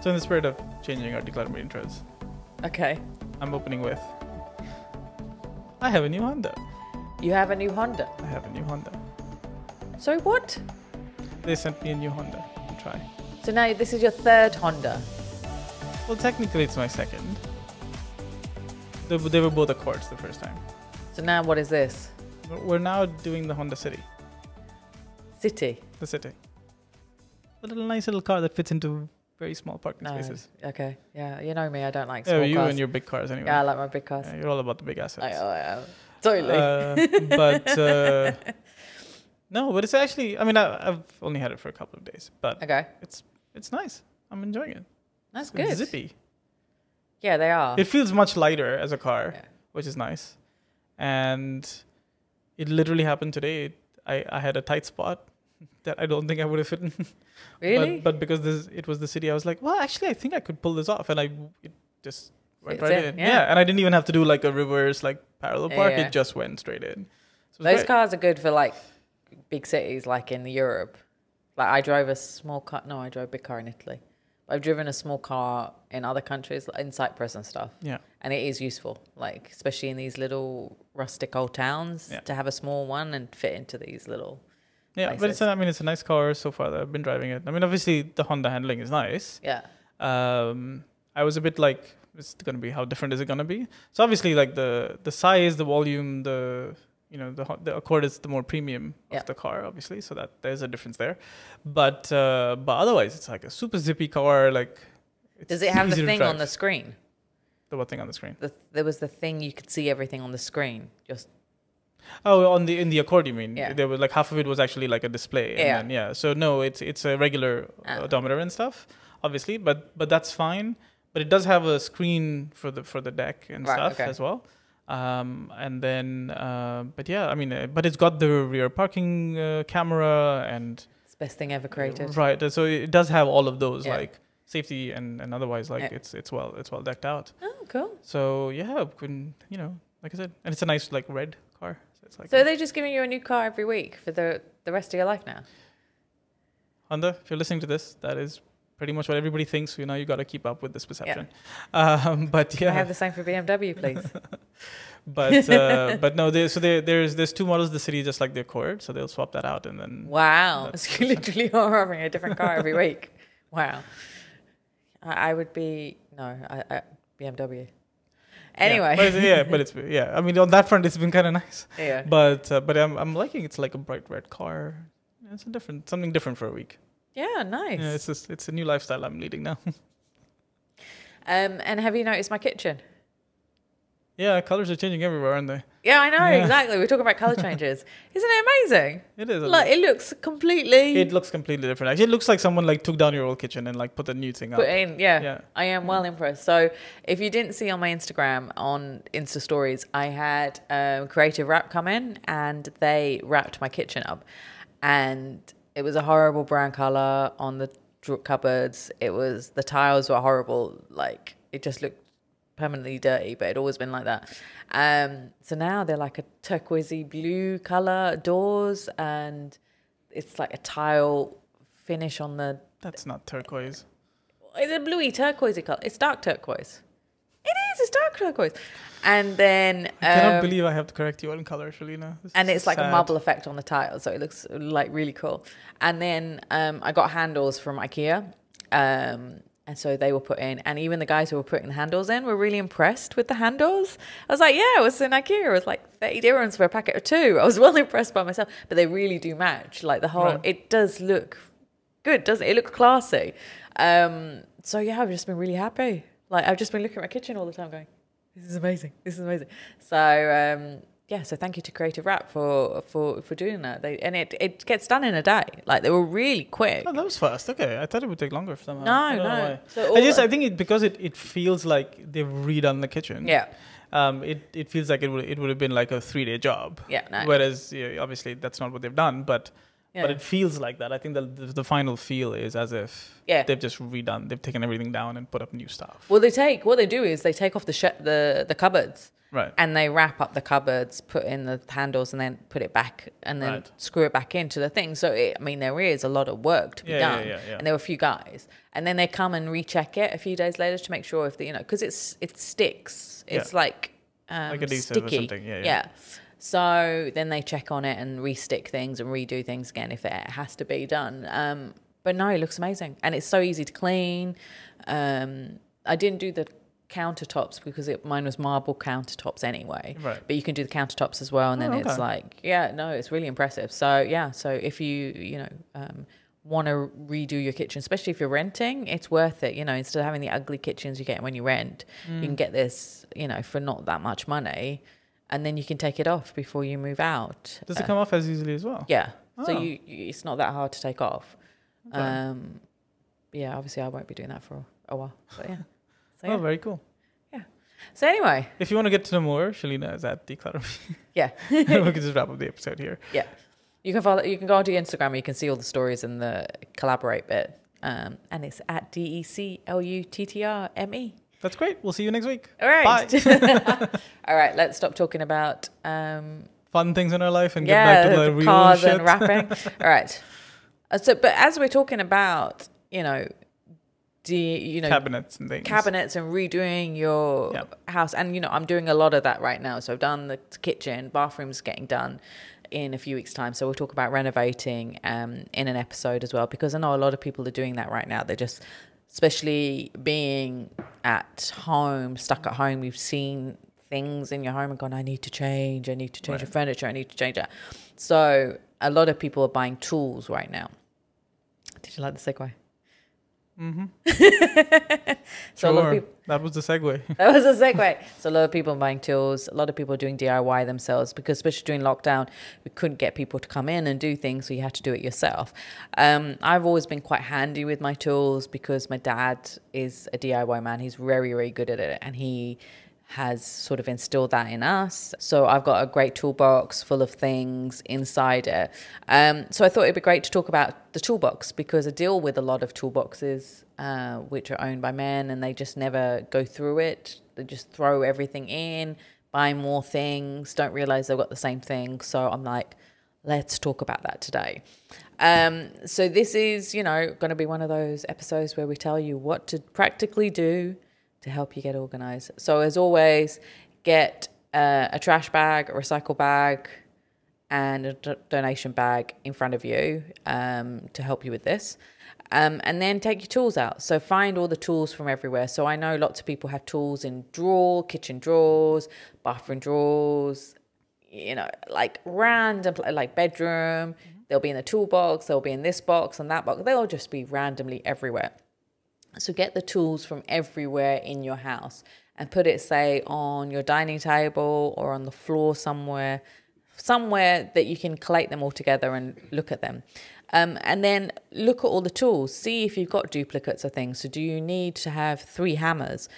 So in the spirit of changing our Decluttr Me intros, Okay. I'm opening with, I have a new Honda. You have a new Honda. I have a new Honda. So what? They sent me a new Honda to try. So now this is your third Honda. Well, technically it's my second. They were both Accords the first time. So now what is this? We're now doing the Honda City. City. The City. A little nice little car that fits into very small parking spaces. Okay. Yeah. You know me. I don't like small Yeah, you cars. and your big cars anyway. Yeah, I like my big cars. Yeah, you're all about the big assets. I am. Totally. No, but it's actually, I mean, I've only had it for a couple of days, but Okay. it's nice. I'm enjoying it. That's It's good. zippy. Yeah, they are. It feels much lighter as a car, Yeah. which is nice. And it literally happened today. I had a tight spot that I don't think I would have fit in. Really? But because it was the City, I was like, well, actually, I think I could pull this off. And it just went Fits right in, in. yeah. Yeah. And I didn't even have to do like a reverse, like parallel park. Yeah. It just went straight in. So it was Those great. cars are good for like big cities, like in Europe. Like I drove a small car. No, I drove a big car in Italy. I've driven a small car in other countries, like in Cyprus and stuff. Yeah. And it is useful, like especially in these little rustic old towns, Yeah. to have a small one and fit into these little. Yeah, but it's a nice car so far that I've been driving it. I mean, obviously the Honda handling is nice. Yeah. I was a bit like, it's going to be, how different is it going to be? So obviously like the size, the volume, the Accord is the more premium Yeah. of the car, obviously. So that there's a difference there. But otherwise it's like a super zippy car. Like, it's Does it have easy the to thing drive. on the screen? The what thing on the screen? There was the thing you could see everything on the screen. Just Oh, in the Accord, you mean? Yeah. There was like half of it was actually like a display. Yeah. And then, so no, it's a regular odometer and stuff, obviously, but that's fine. But it does have a screen for the deck and Right, stuff okay. as well. And then, but yeah, I mean, but it's got the rear parking camera and it's the best thing ever created. right. So it does have all of those, Yeah. like safety and otherwise, like Yeah. it's well decked out. Oh, cool. So yeah, like I said, and it's a nice like red car. It's like So are they just giving you a new car every week for the rest of your life now? Honda, if you're listening to this, that is pretty much what everybody thinks. You got to keep up with this perception. But Can I have yeah, the same for BMW, please? but no. There's two models of the City, just like the Accord, so they'll swap that out and then. Wow. That's- So you literally are having a different car every week. Wow. I would be, no, I BMW. Anyway. But it's I mean, on that front, it's been kind of nice. Yeah. But I'm liking it's like a bright red car. It's something different for a week. Yeah, nice. Yeah, it's a new lifestyle I'm leading now. And have you noticed my kitchen? Yeah, colors are changing everywhere, aren't they? Yeah, I know, Yeah. exactly. We're talking about color changes. Isn't it amazing? It is. Like, it looks completely It looks completely different. Actually, it looks like someone like took down your old kitchen and like put a new thing up. put in. Yeah, Yeah. I am well impressed. So if you didn't see on my Instagram, on Insta Stories, I had Creative Wrap come in and they wrapped my kitchen up. And it was a horrible brown color on the cupboards. The tiles were horrible. Like, it just looked permanently dirty, but it'd always been like that. So now they're like a turquoisey blue color doors, and it's like a tile finish on the. That's not turquoise. It's a bluey turquoisey color. It's dark turquoise. It is. It's dark turquoise, and then I cannot believe I have to correct you on color, Shelina. and it's like a sad. marble effect on the tile, so it looks like really cool. And then I got handles from IKEA. And so they were put in, and even the guys who were putting the handles in were really impressed with the handles. I was like, yeah, it was in IKEA. It was like 30 dirhams for a packet of 2. I was well impressed by myself, but they really do match. Like the whole, Right. It does look good, doesn't it? It looks classy. So yeah, I've just been really happy. Like I've just been looking at my kitchen all the time going, this is amazing. This is amazing. So, yeah, so thank you to Creative Wrap for doing that. It gets done in a day. Like they were really quick. Oh, that was fast. Okay, I thought it would take longer for them. No. So I think because it feels like they've redone the kitchen. Yeah. It feels like it would have been like a 3-day job. Yeah, no. Whereas obviously that's not what they've done, but But it feels like that. I think the final feel is as if they've just redone. They've taken everything down and put up new stuff. Well, what they do is they take off the cupboards. Right. And they wrap up the cupboards, put in the handles, and then put it back, and then screw it back into the thing. So, there is a lot of work to be done. And there were a few guys. And then they come and recheck it a few days later to make sure if because it sticks. It's like adhesive sticky. Or something. Yeah. So then they check on it and re-stick things and redo things again if it has to be done. But no, it looks amazing. And it's so easy to clean. I didn't do the countertops because mine was marble countertops anyway. Right. But you can do the countertops as well. And then it's like, it's really impressive. So, so if you want to redo your kitchen, especially if you're renting, it's worth it. Instead of having the ugly kitchens you get when you rent, you can get this, for not that much money. And then you can take it off before you move out. Does it come off as easily as well? Yeah. Oh. So it's not that hard to take off. Okay. Obviously I won't be doing that for a while. But yeah. So, Oh, very cool. Yeah. So anyway. If you want to get to know more, Shelina is at Decluttr Me. Yeah. We can just wrap up the episode here. Yeah. You can go onto Instagram and you can see all the stories and the collaborate bit. And it's at DECLUTTRME. That's great. We'll see you next week. All right. Bye. All right. Let's stop talking about fun things in our life and get back to the real cars shit. and wrapping. All right. But as we're talking about, cabinets and things. Cabinets and redoing your house. And, I'm doing a lot of that right now. So I've done the kitchen, bathroom's getting done in a few weeks' time. So we'll talk about renovating in an episode as well, because I know a lot of people are doing that right now. They're just, especially being at home, stuck at home, you've seen things in your home and gone, I need to change the furniture, I need to change that. So a lot of people are buying tools right now. Did you like the segue? Mm-hmm. So sure. a lot of people, that was the segue. That was a segue. So a lot of people are buying tools. A lot of people are doing DIY themselves because especially during lockdown, we couldn't get people to come in and do things, so you had to do it yourself. I've always been quite handy with my tools because my dad is a DIY man. He's very, very good at it, and he has sort of instilled that in us. So I've got a great toolbox full of things inside it. So I thought it'd be great to talk about the toolbox because I deal with a lot of toolboxes which are owned by men and they just never go through it. They just throw everything in, buy more things, don't realize they've got the same thing. So I'm like, let's talk about that today. So this is, going to be one of those episodes where we tell you what to practically do to help you get organized. So as always, get a trash bag, a recycle bag, and a donation bag in front of you to help you with this. And then take your tools out. So find all the tools from everywhere. So I know lots of people have tools in kitchen drawers, bathroom drawers, like random, like bedroom. Mm-hmm. They'll be in the toolbox, they'll be in this box and that box. They'll just be randomly everywhere. So get the tools from everywhere in your house and put it, say, on your dining table or on the floor somewhere that you can collate them all together and look at them. And then look at all the tools. See if you've got duplicates of things. So do you need to have 3 hammers?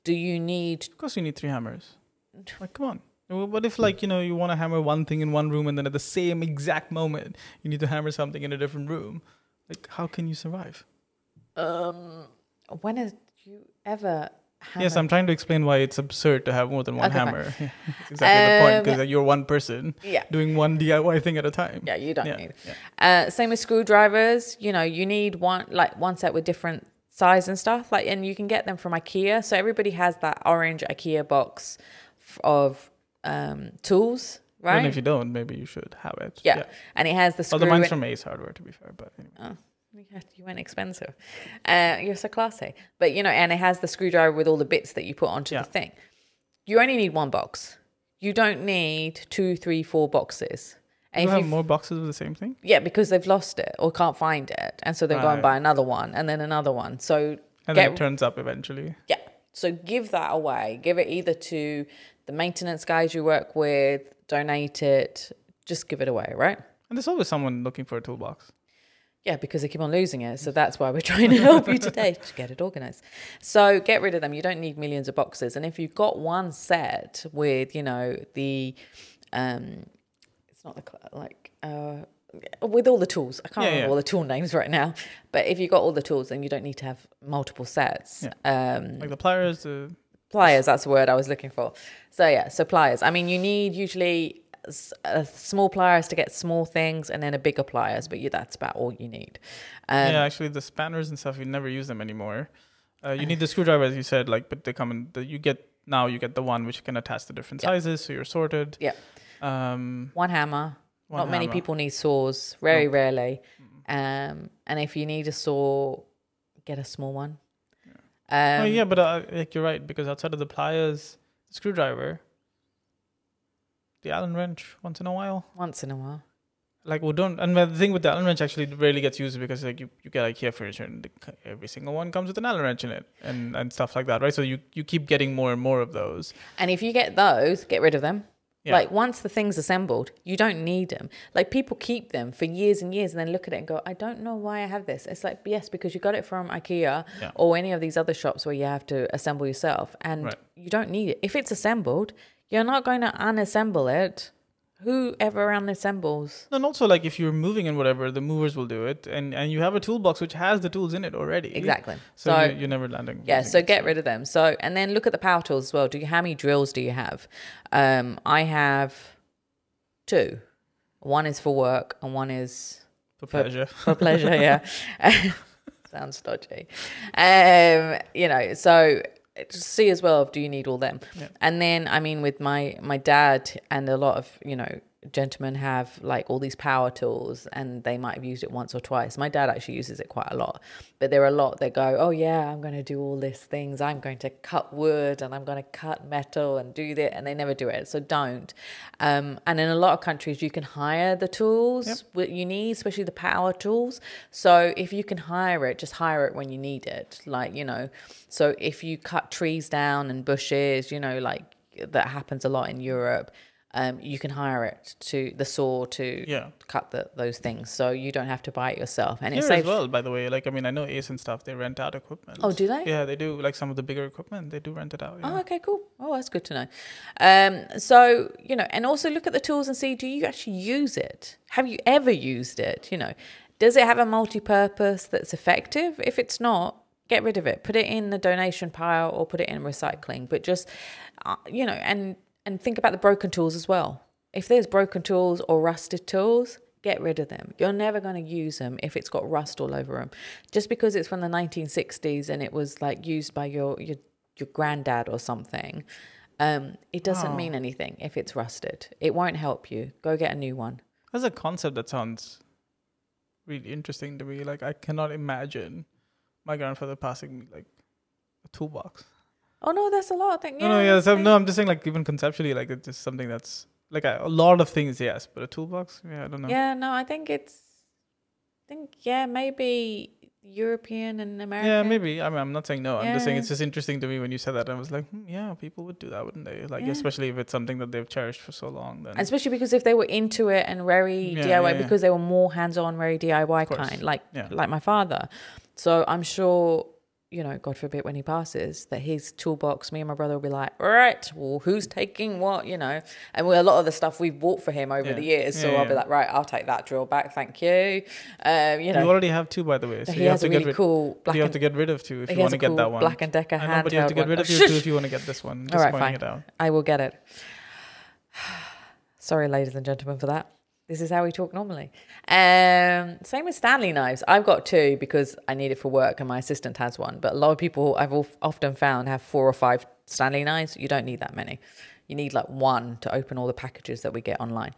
Do you need... Of course you need 3 hammers. Like, come on. What if, you want to hammer one thing in one room and then at the same exact moment you need to hammer something in a different room? Like, how can you survive? When have you ever hammered? Yes, I'm trying to explain why it's absurd to have more than one hammer. Yeah, that's exactly the point, because you're one person doing one DIY thing at a time. Yeah, you don't need. Yeah. Same with screwdrivers. You need one set with different size and stuff. And you can get them from IKEA. So everybody has that orange IKEA box of tools, right? And if you don't, maybe you should have it. Yeah. And it has the screw. Although mine's from Ace Hardware, to be fair, but anyway. Oh. You went expensive. You're so classy. But, and it has the screwdriver with all the bits that you put onto the thing. You only need 1 box. You don't need 2, 3, 4 boxes. And you have more boxes of the same thing? Yeah, because they've lost it or can't find it. And so they'll go and buy another one and then another one. So and then it turns up eventually. Yeah. So give that away. Give it either to the maintenance guys you work with, donate it, just give it away, right? And there's always someone looking for a toolbox. Yeah, because they keep on losing it. So that's why we're trying to help you today to get it organized. So get rid of them. You don't need millions of boxes. And if you've got one set with, the, it's not with all the tools. I can't remember yeah. all the tool names right now. But if you've got all the tools, then you don't need to have multiple sets. Like the pliers, Pliers, that's the word I was looking for. So yeah, so pliers. I mean, you need usually small pliers to get small things, and then a bigger pliers, but that's about all you need. yeah, actually the spanners and stuff, you never use them anymore. You need the screwdriver, as you said, like, but they come in. You get the one which can attach to different sizes, so you're sorted. Yeah. One hammer. Not many people need saws. Very rarely. And if you need a saw, get a small one. But like you're right, because outside of the pliers, the screwdriver, the Allen wrench, once in a while. Like and the thing with the Allen wrench actually rarely gets used because like you get IKEA furniture and every single one comes with an Allen wrench in it and stuff like that, right? So you keep getting more and more of those. And if you get those, get rid of them. Yeah. Like once the thing's assembled, you don't need them. Like people keep them for years and years and then look at it and go, I don't know why I have this. It's like, yes, because you got it from IKEA or any of these other shops where you have to assemble yourself, and you don't need it. If it's assembled, you're not going to unassemble it. Whoever unassembles. And also, like, if you're moving and whatever, the movers will do it, and you have a toolbox which has the tools in it already. Exactly. So you're never landing. Yeah. So get rid of them. So and then look at the power tools as well. How many drills do you have? I have 2. One is for work, and one is for pleasure. For pleasure. Yeah. Sounds dodgy. So. Just see as well, do you need all them? Yeah. And then, I mean, with my dad and a lot of, gentlemen have like all these power tools and they might have used it once or twice. My dad actually uses it quite a lot, but there are a lot that go, oh yeah, I'm going to do all these things. I'm going to cut wood and I'm going to cut metal and do that. And they never do it. So don't. And in a lot of countries, you can hire the tools you need, especially the power tools. So if you can hire it, just hire it when you need it. Like, so if you cut trees down and bushes, like that happens a lot in Europe. You can hire it to the saw to cut those things, so you don't have to buy it yourself. And here it saves as well, by the way. Like, I mean, I know Ace and stuff, they rent out equipment. Oh, do they? Yeah, they do. Like some of the bigger equipment, they do rent it out. Yeah. Oh, okay, cool. Oh, that's good to know. So and also look at the tools and see, do you actually use it? Have you ever used it? Does it have a multi-purpose that's effective? If it's not, get rid of it. Put it in the donation pile or put it in recycling. But just and think about the broken tools as well. If there's broken tools or rusted tools, get rid of them. You're never going to use them if it's got rust all over them. Just because it's from the 1960s and it was like used by your granddad or something, it doesn't mean anything if it's rusted. It won't help you. Go get a new one. That's a concept that sounds really interesting to me. Like, I cannot imagine my grandfather passing me like a toolbox. Oh no, that's a lot of things. I'm just saying, like, even conceptually, like, it's just something that's like a lot of things, yes, but a toolbox, I don't know. Yeah, no, I think maybe European and American. Yeah, maybe. I mean, I'm not saying no. I'm just saying it's just interesting to me when you said that. I was like, people would do that, wouldn't they? Like, especially if it's something that they've cherished for so long. Then, especially because if they were into it and very DIY, because they were more hands-on, very DIY kind, like my father. So I'm sure, God forbid when he passes, that his toolbox, me and my brother will be like, all right, well, who's taking what, and a lot of the stuff we've bought for him over the years. So I'll be like, right, I'll take that drill back. Thank you. You already have 2, by the way. So he has a really cool black. You have to get rid of 2 if you want to get that one. Black and Decker handheld. But you have to get rid of 2 if you want to get this one. All right, fine. I will get it. Sorry, ladies and gentlemen, for that. This is how we talk normally. Same with Stanley knives. I've got 2 because I need it for work and my assistant has one. But a lot of people I've often found have 4 or 5 Stanley knives. You don't need that many. You need like 1 to open all the packages that we get online.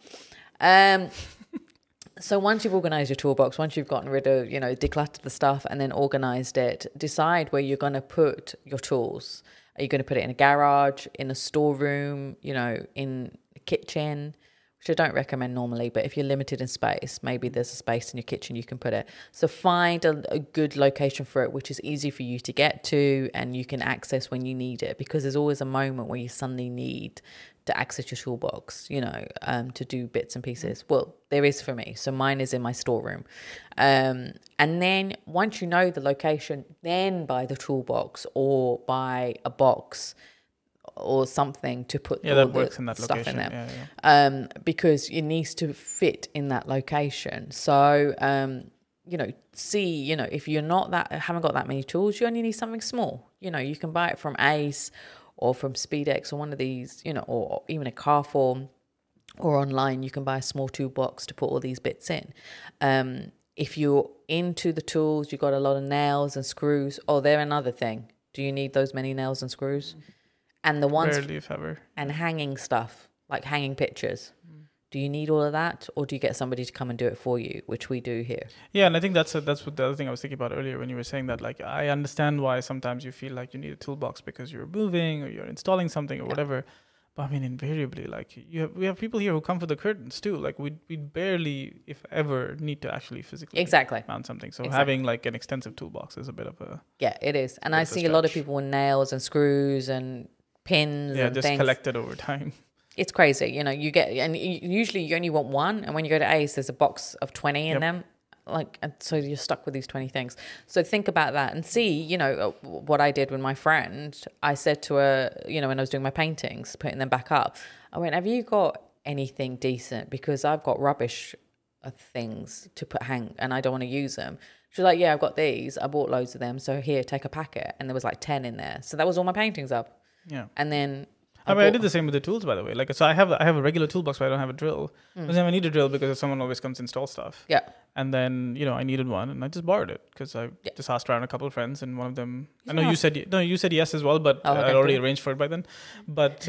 So once you've organised your toolbox, once you've gotten rid of, decluttered the stuff and then organised it, decide where you're going to put your tools. Are you going to put it in a garage, in a storeroom, in the kitchen? Which I don't recommend normally, but if you're limited in space, maybe there's a space in your kitchen you can put it. So find a good location for it, which is easy for you to get to and you can access when you need it, because there's always a moment where you suddenly need to access your toolbox, to do bits and pieces. Well, there is for me. So mine is in my storeroom. And then once you know the location, then buy the toolbox or buy a box or something to put all that works in that stuff location. in there. Because it needs to fit in that location. So, you know, you know, if you're haven't got that many tools, you only need something small. You know, you can buy it from Ace or from SpeedX or one of these, you know, or even a Carrefour, or online, you can buy a small toolbox to put all these bits in. If you're into the tools, you've got a lot of nails and screws. Oh, they're another thing. Do you need those many nails and screws? And the ones rarely, if ever. And hanging stuff, like hanging pictures. Do you need all of that, or do you get somebody to come and do it for you, which we do here? Yeah, and I think that's what the other thing I was thinking about earlier when you were saying that. Like, I understand why sometimes you feel like you need a toolbox because you're moving or you're installing something or whatever. But I mean, invariably, like we have people here who come for the curtains too. Like we barely, if ever, need to actually physically mount something. So having like an extensive toolbox is a bit of a it is. And I see a lot of people with nails and screws and pins and just things collected over time. It's crazy, you know. You get, and usually you only want one, and when you go to Ace, there's a box of 20 in them. Like, and so you're stuck with these 20 things. So think about that and see, you know, what I did with my friend. I said to her, you know, when I was doing my paintings, putting them back up, I went, have you got anything decent? Because I've got rubbish of things to hang and I don't want to use them. She was like, yeah, I've got these. I bought loads of them. So here, take a packet. And there was like 10 in there. So that was all my paintings up. Yeah. And then I did the same with the tools, by the way. Like, so I have a regular toolbox, but I don't have a drill. But then I need a drill because someone always comes to install stuff. Yeah. And then, you know, I needed one and I just borrowed it because I just asked around a couple of friends and one of them, I know you said yes as well, but I'd already arranged for it by then. But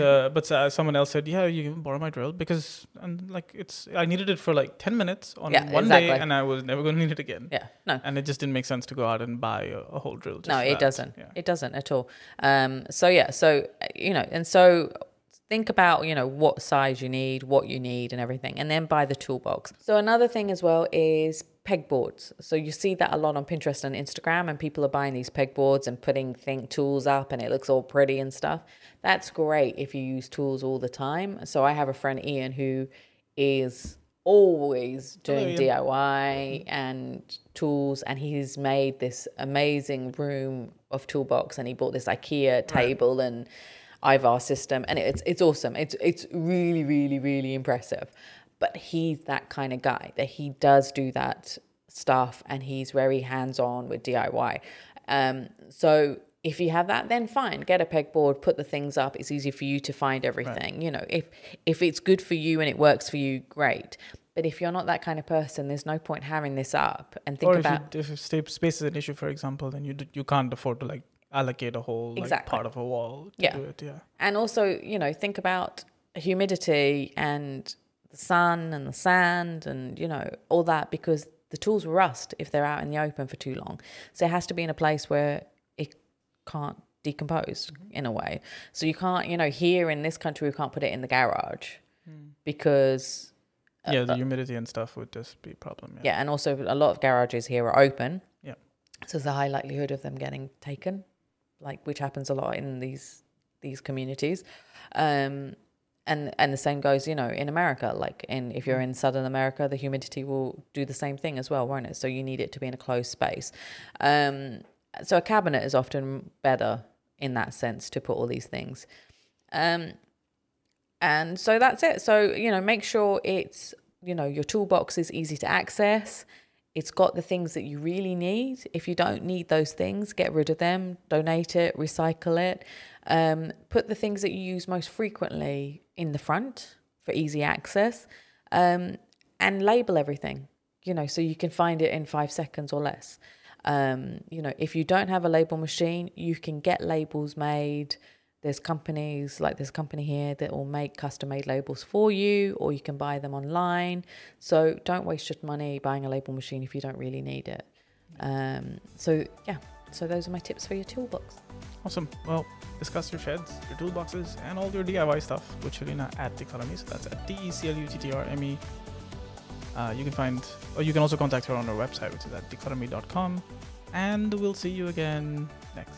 someone else said, yeah, you can borrow my drill because I needed it for like 10 minutes on one day and I was never going to need it again. Yeah. No. And it just didn't make sense to go out and buy a whole drill. No, it doesn't. Yeah. It doesn't at all. So, you know, and so think about, you know, what size you need, what you need and everything, and then buy the toolbox. So another thing as well is pegboards. So you see that a lot on Pinterest and Instagram, and people are buying these pegboards and putting tools up and it looks all pretty and stuff. That's great if you use tools all the time. So I have a friend, Ian, who is always doing DIY and tools, and he's made this amazing room of toolbox, and he bought this IKEA table and IVAR system, and it's awesome. It's really, really, really impressive. But he's that kind of guy that he does do that stuff, and he's very hands-on with DIY. So if you have that, then fine, get a pegboard, put the things up. It's easy for you to find everything. Right. You know, if it's good for you and it works for you, great. But if you're not that kind of person, there's no point having this up. And think about if space is an issue, for example, then you can't afford to like allocate a whole part of a wall to do it. Yeah. And also, you know, think about humidity and the sun and the sand and, you know, all that, because the tools rust if they're out in the open for too long. So it has to be in a place where it can't decompose in a way. So you can't, you know, here in this country, we can't put it in the garage because the humidity and stuff would just be a problem. Yeah, and also a lot of garages here are open. Yeah. So there's a high likelihood of them getting taken, which happens a lot in these communities. And the same goes, you know, in America, if you're in Southern America, the humidity will do the same thing as well, won't it? So you need it to be in a closed space. So a cabinet is often better in that sense to put all these things. And so that's it. So, you know, make sure it's, you know, your toolbox is easy to access. It's got the things that you really need. If you don't need those things, get rid of them, donate it, recycle it. Put the things that you use most frequently in the front for easy access, and label everything, you know, so you can find it in 5 seconds or less. You know, if you don't have a label machine, you can get labels made. There's companies, like there's a company here that will make custom-made labels for you, or you can buy them online. So don't waste your money buying a label machine if you don't really need it. So those are my tips for your toolbox. Awesome. Well, discuss your sheds, your toolboxes, and all your DIY stuff with Shelina at Decluttr Me. So that's at DECLUTTRME. You can also contact her on her website, which is at declutterme.com. And we'll see you again next.